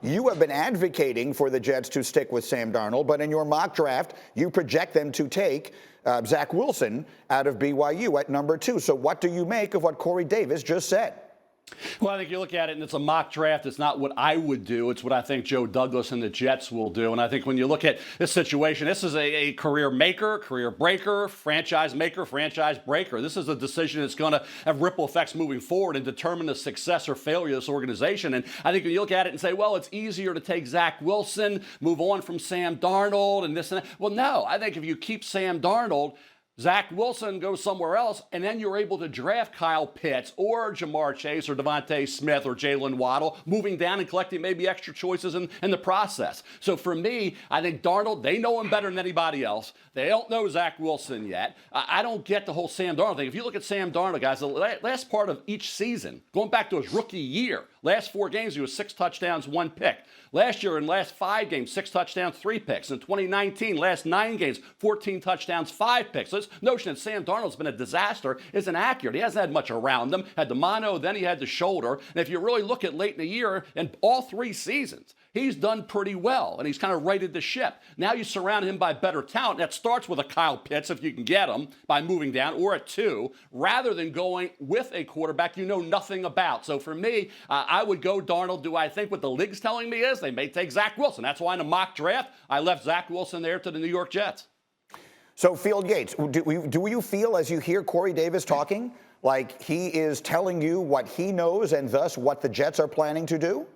you have been advocating for the Jets to stick with Sam Darnold, but in your mock draft, you project them to take Zach Wilson out of BYU at number 2. So what do you make of what Corey Davis just said? Well, I think you look at it, and it's a mock draft. It's not what I would do. It's what I think Joe Douglas and the Jets will do. And I think when you look at this situation, this is a career maker, career breaker, franchise maker, franchise breaker. This is a decision that's going to have ripple effects moving forward and determine the success or failure of this organization. And I think when you look at it and say, well, it's easier to take Zach Wilson, move on from Sam Darnold and this and that. Well, no. I think if you keep Sam Darnold, Zach Wilson goes somewhere else, and then you're able to draft Kyle Pitts or Jamar Chase or Devontae Smith or Jalen Waddle, moving down and collecting maybe extra choices in the process. So for me, I think Darnold, they know him better than anybody else. They don't know Zach Wilson yet. I don't get the whole Sam Darnold thing. If you look at Sam Darnold, guys, the last part of each season, going back to his rookie year, last 4 games, he was 6 touchdowns, 1 pick. Last year, in last 5 games, 6 touchdowns, 3 picks. In 2019, last 9 games, 14 touchdowns, 5 picks. So this notion that Sam Darnold's been a disaster isn't accurate. He hasn't had much around him. Had the mono, then he had the shoulder. And if you really look at late in the year, in all 3 seasons, he's done pretty well, and he's kind of righted the ship. Now you surround him by better talent. That starts with a Kyle Pitts, if you can get him, by moving down, or at 2, rather than going with a quarterback you know nothing about. So for me, I would go Darnold. Do I think what the league's telling me is they may take Zach Wilson? That's why in a mock draft, I left Zach Wilson there to the New York Jets. So, Field Yates, do you feel, as you hear Corey Davis talking, like he is telling you what he knows and thus what the Jets are planning to do?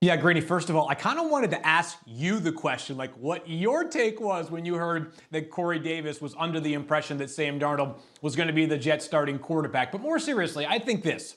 Yeah, Greeny, first of all, I kind of wanted to ask you the question, like what your take was when you heard that Corey Davis was under the impression that Sam Darnold was going to be the Jets starting quarterback. But more seriously, I think this.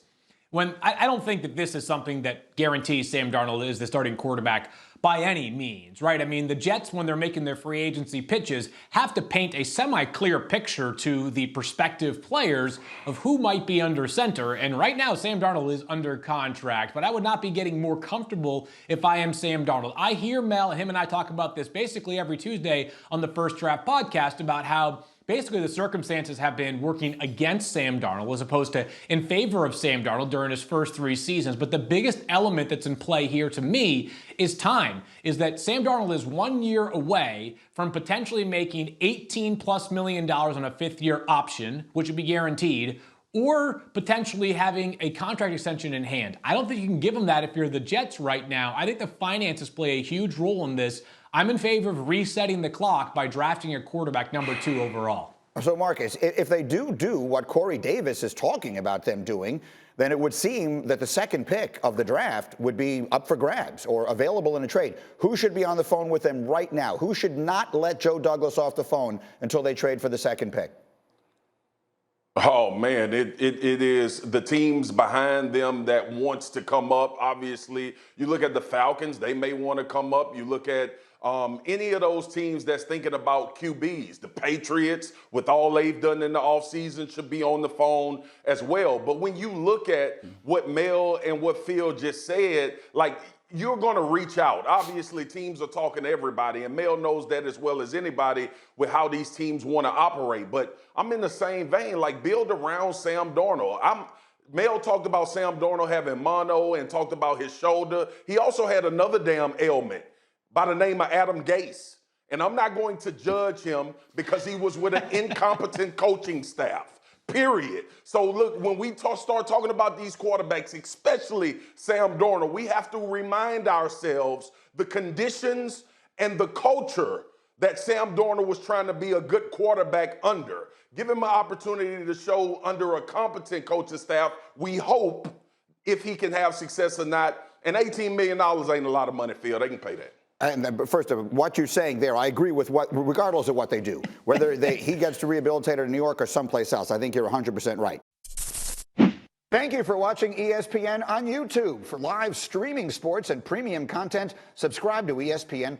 I don't think that this is something that guarantees Sam Darnold is the starting quarterback by any means, right? I mean, the Jets, when they're making their free agency pitches, have to paint a semi-clear picture to the prospective players of who might be under center. And right now, Sam Darnold is under contract, but I would not be getting more comfortable if I am Sam Darnold. I hear Mel, him and I talk about this basically every Tuesday on the First Draft podcast about how basically the circumstances have been working against Sam Darnold as opposed to in favor of Sam Darnold during his first 3 seasons. But the biggest element that's in play here to me is time, is that Sam Darnold is 1 year away from potentially making $18+ million on a 5th-year option, which would be guaranteed, or potentially having a contract extension in hand. I don't think you can give him that if you're the Jets right now. I think the finances play a huge role in this. I'm in favor of resetting the clock by drafting a quarterback number 2 overall. So, Marcus, if they do what Corey Davis is talking about them doing, then it would seem that the 2nd pick of the draft would be up for grabs or available in a trade. Who should be on the phone with them right now? Who should not let Joe Douglas off the phone until they trade for the 2nd pick? Oh, man, it is the teams behind them that wants to come up. Obviously, you look at the Falcons, they may want to come up. You look at any of those teams that's thinking about QBs. The Patriots, with all they've done in the offseason, should be on the phone as well. But when you look at what Mel and what Phil just said, like, you're going to reach out. Obviously, teams are talking to everybody, and Mel knows that as well as anybody with how these teams want to operate. But I'm in the same vein, like, build around Sam Darnold. Mel talked about Sam Darnold having mono and talked about his shoulder. He also had another damn ailment by the name of Adam Gase. And I'm not going to judge him because he was with an incompetent coaching staff, period. So look, when we start talking about these quarterbacks, especially Sam Darnold, we have to remind ourselves the conditions and the culture that Sam Darnold was trying to be a good quarterback under. Give him an opportunity to show under a competent coaching staff. We hope, if he can have success or not. And $18 million ain't a lot of money, Phil. They can pay that. And first of all, what you're saying there, I agree with regardless of what they do, whether he gets to rehabilitate in New York or someplace else. I think you're 100% right. Thank you for watching ESPN on YouTube. For live streaming sports and premium content, subscribe to ESPN+.